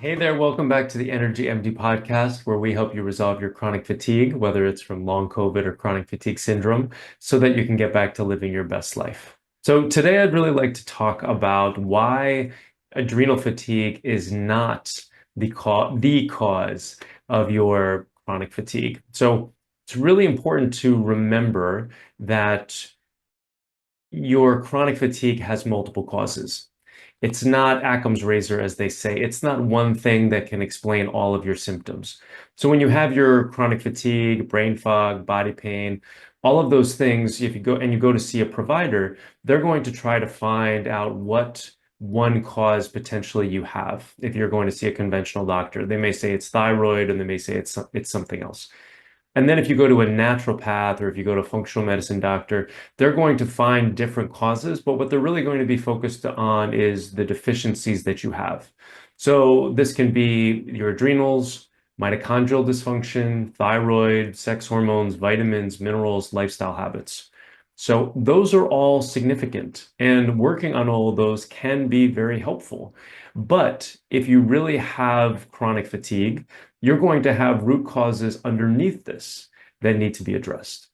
Hey there, welcome back to the Energy MD podcast, where we help you resolve your chronic fatigue, whether it's from long COVID or chronic fatigue syndrome, so that you can get back to living your best life. So, today I'd really like to talk about why adrenal fatigue is not the cause of your chronic fatigue. So, it's really important to remember that your chronic fatigue has multiple causes. It's not Occam's razor, as they say. It's not one thing that can explain all of your symptoms. So when you have your chronic fatigue, brain fog, body pain, all of those things, if you go to see a provider, they're going to try to find out what one cause potentially you have. If you're going to see a conventional doctor, they may say it's thyroid, and they may say it's something else. And then if you go to a naturopath or if you go to a functional medicine doctor, they're going to find different causes, but what they're really going to be focused on is the deficiencies that you have. So this can be your adrenals, mitochondrial dysfunction, thyroid, sex hormones, vitamins, minerals, lifestyle habits. So those are all significant, and working on all of those can be very helpful. But if you really have chronic fatigue, you're going to have root causes underneath this that need to be addressed.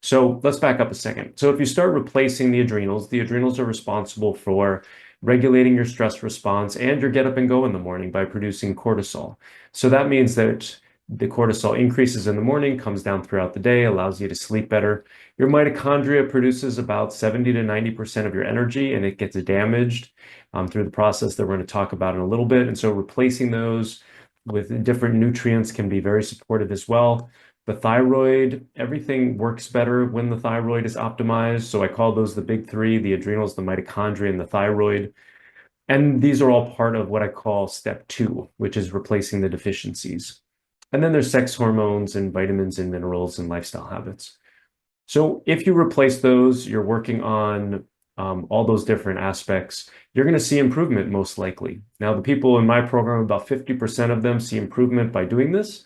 So let's back up a second. So if you start replacing the adrenals are responsible for regulating your stress response and your get up and go in the morning by producing cortisol. So that means that the cortisol increases in the morning, comes down throughout the day, allows you to sleep better. Your mitochondria produces about 70 to 90% of your energy, and it gets damaged through the process that we're going to talk about in a little bit. And so replacing those with different nutrients can be very supportive as well. The thyroid, everything works better when the thyroid is optimized. So I call those the big three: the adrenals, the mitochondria, and the thyroid. And these are all part of what I call step two, which is replacing the deficiencies. And then there's sex hormones and vitamins and minerals and lifestyle habits. So if you replace those, you're working on all those different aspects, you're going to see improvement most likely. Now, the people in my program, about 50% of them see improvement by doing this,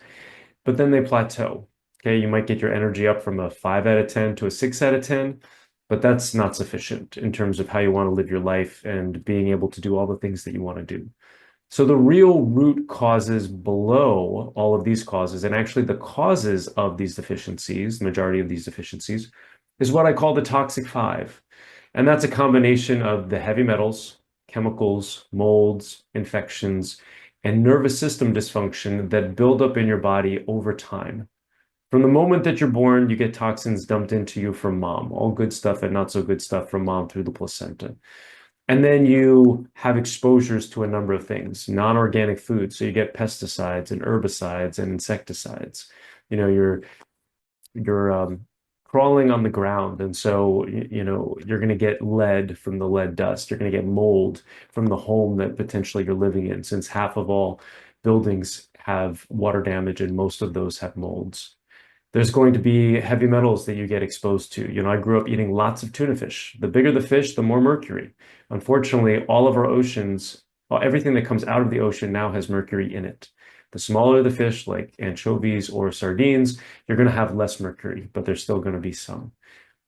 but then they plateau. Okay, you might get your energy up from a 5 out of 10 to a 6 out of 10, but that's not sufficient in terms of how you want to live your life and being able to do all the things that you want to do. So the real root causes below all of these causes, and actually the causes of these deficiencies, the majority of these deficiencies, is what I call the toxic five. And that's a combination of the heavy metals, chemicals, molds, infections, and nervous system dysfunction that build up in your body over time. From the moment that you're born, you get toxins dumped into you from mom, all good stuff and not so good stuff from mom through the placenta. And then you have exposures to a number of things, non-organic foods. So you get pesticides and herbicides and insecticides. You know, you're crawling on the ground, and so you're going to get lead from the lead dust. You're going to get mold from the home that potentially you're living in, since half of all buildings have water damage and most of those have molds. There's going to be heavy metals that you get exposed to. I grew up eating lots of tuna fish. The bigger the fish, the more mercury. Unfortunately, all of our oceans, everything that comes out of the ocean now has mercury in it. The smaller the fish, like anchovies or sardines, you're going to have less mercury, but there's still going to be some.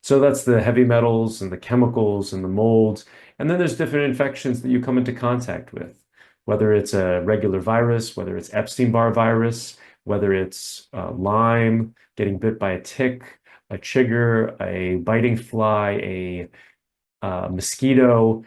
So that's the heavy metals and the chemicals and the molds. And then there's different infections that you come into contact with, whether it's a regular virus, whether it's Epstein-Barr virus, whether it's Lyme, getting bit by a tick, a chigger, a biting fly, a mosquito,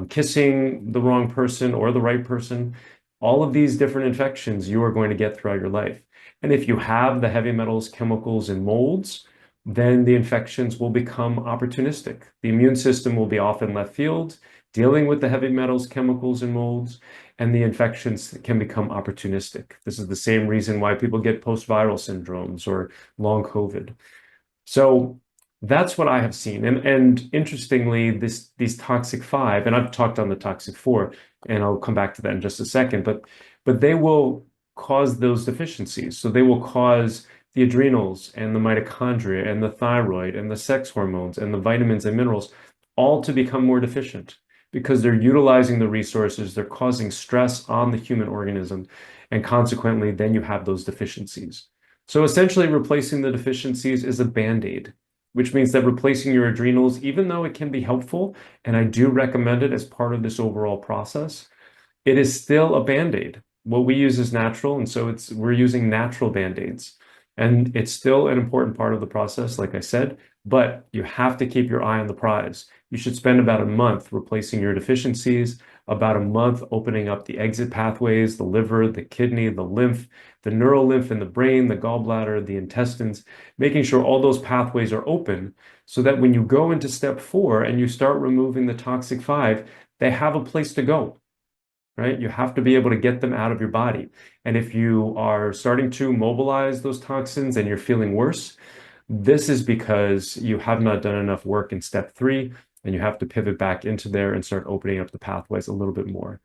kissing the wrong person or the right person. All of these different infections you are going to get throughout your life. And if you have the heavy metals, chemicals, and molds, then the infections will become opportunistic. The immune system will be off in left field, dealing with the heavy metals, chemicals, and molds, and the infections can become opportunistic. This is the same reason why people get post-viral syndromes or long COVID. So that's what I have seen. And interestingly, these toxic five, and I've talked on the toxic four, and I'll come back to that in just a second, but they will cause those deficiencies. So they will cause the adrenals and the mitochondria and the thyroid and the sex hormones and the vitamins and minerals all to become more deficient because they're utilizing the resources, they're causing stress on the human organism, and consequently, then you have those deficiencies. So essentially, replacing the deficiencies is a band-aid, which means that replacing your adrenals, even though it can be helpful, and I do recommend it as part of this overall process, it is still a band-aid. what we use is natural, and so we're using natural band-aids. And it's still an important part of the process, like I said, but you have to keep your eye on the prize. You should spend about a month replacing your deficiencies, about a month opening up the exit pathways, the liver, the kidney, the lymph, the neural lymph in the brain, the gallbladder, the intestines, making sure all those pathways are open so that when you go into step 4 and you start removing the toxic 5, they have a place to go. Right? You have to be able to get them out of your body. And if you are starting to mobilize those toxins and you're feeling worse, this is because you have not done enough work in step 3, and you have to pivot back into there and start opening up the pathways a little bit more.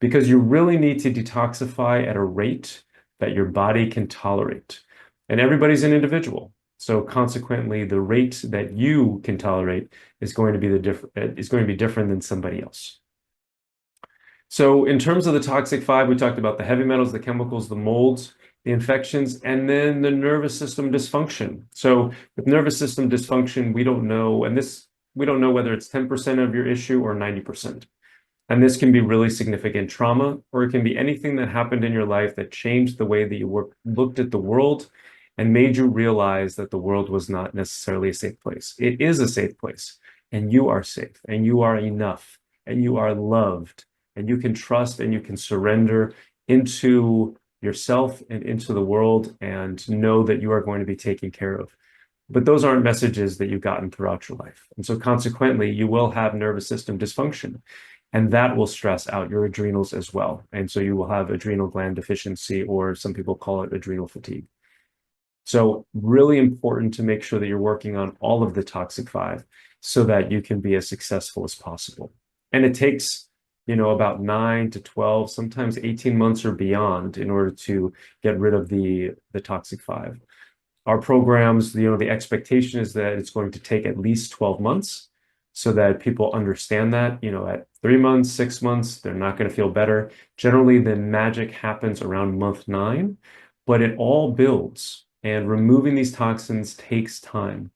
Because you really need to detoxify at a rate that your body can tolerate. And everybody's an individual. So consequently, the rate that you can tolerate is going to be different than somebody else. So in terms of the toxic 5, we talked about the heavy metals, the chemicals, the molds, the infections, and then the nervous system dysfunction. So with nervous system dysfunction, we don't know whether it's 10% of your issue or 90%. And this can be really significant trauma, or it can be anything that happened in your life that changed the way that you looked at the world and made you realize that the world was not necessarily a safe place. It is a safe place, and you are safe, and you are enough, and you are loved, and you can trust and you can surrender into yourself and into the world and know that you are going to be taken care of. But those aren't messages that you've gotten throughout your life. And so consequently, you will have nervous system dysfunction, and that will stress out your adrenals as well. And so you will have adrenal gland deficiency, or some people call it adrenal fatigue. So really important to make sure that you're working on all of the toxic 5 so that you can be as successful as possible. And it takes about 9 to 12, sometimes 18 months or beyond in order to get rid of the toxic 5. Our programs, the expectation is that it's going to take at least 12 months so that people understand that, at 3 months, 6 months, they're not going to feel better. Generally, the magic happens around month 9, but it all builds, and removing these toxins takes time.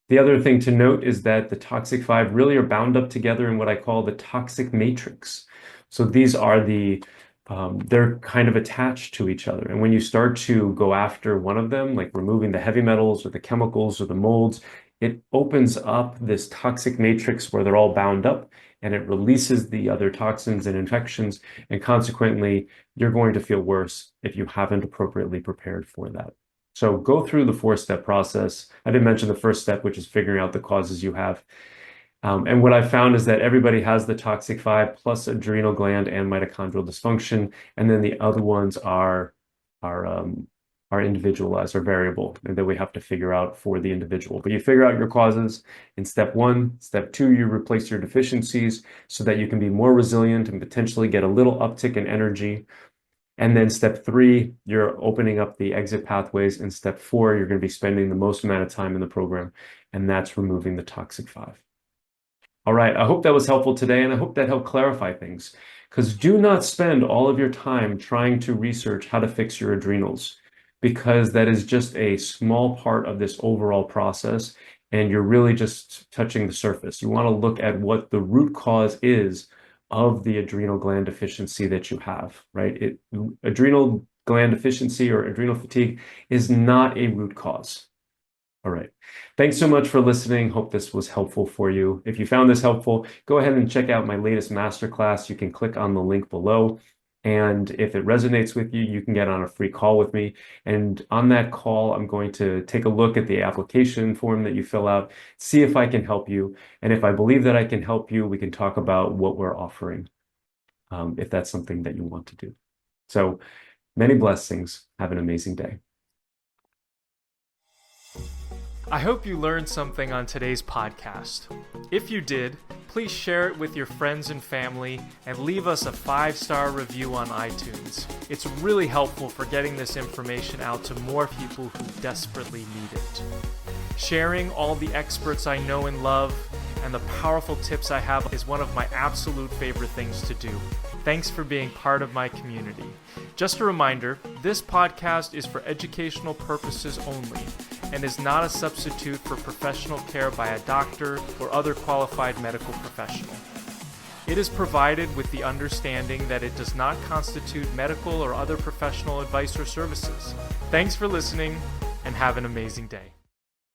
The other thing to note is that the toxic 5 really are bound up together in what I call the toxic matrix. So these are they're kind of attached to each other. And when you start to go after one of them, like removing the heavy metals or the chemicals or the molds, it opens up this toxic matrix where they're all bound up, and it releases the other toxins and infections. And consequently, you're going to feel worse if you haven't appropriately prepared for that. So go through the 4-step process. I didn't mention the first step, which is figuring out the causes you have. And what I found is that everybody has the toxic 5 plus adrenal gland and mitochondrial dysfunction. And then the other ones are individualized or variable, and that we have to figure out for the individual. But you figure out your causes in step 1. Step 2, you replace your deficiencies so that you can be more resilient and potentially get a little uptick in energy. And then step 3, you're opening up the exit pathways. And step 4, you're going to be spending the most amount of time in the program, and that's removing the toxic 5. All right, I hope that was helpful today, and I hope that helped clarify things. Because do not spend all of your time trying to research how to fix your adrenals, because that is just a small part of this overall process, and you're really just touching the surface. You want to look at what the root cause is of the adrenal gland deficiency that you have, right? Adrenal gland deficiency or adrenal fatigue is not a root cause. All right. Thanks so much for listening. Hope this was helpful for you. If you found this helpful, go ahead and check out my latest masterclass. You can click on the link below. And if it resonates with you, you can get on a free call with me. And on that call, I'm going to take a look at the application form that you fill out, see if I can help you. And if I believe that I can help you, we can talk about what we're offering, if that's something that you want to do. So many blessings. Have an amazing day. I hope you learned something on today's podcast. If you did, please share it with your friends and family and leave us a 5-star review on iTunes. It's really helpful for getting this information out to more people who desperately need it. Sharing all the experts I know and love and the powerful tips I have is one of my absolute favorite things to do. Thanks for being part of my community. Just a reminder, this podcast is for educational purposes only and is not a substitute for professional care by a doctor or other qualified medical professional. It is provided with the understanding that it does not constitute medical or other professional advice or services. Thanks for listening, and have an amazing day.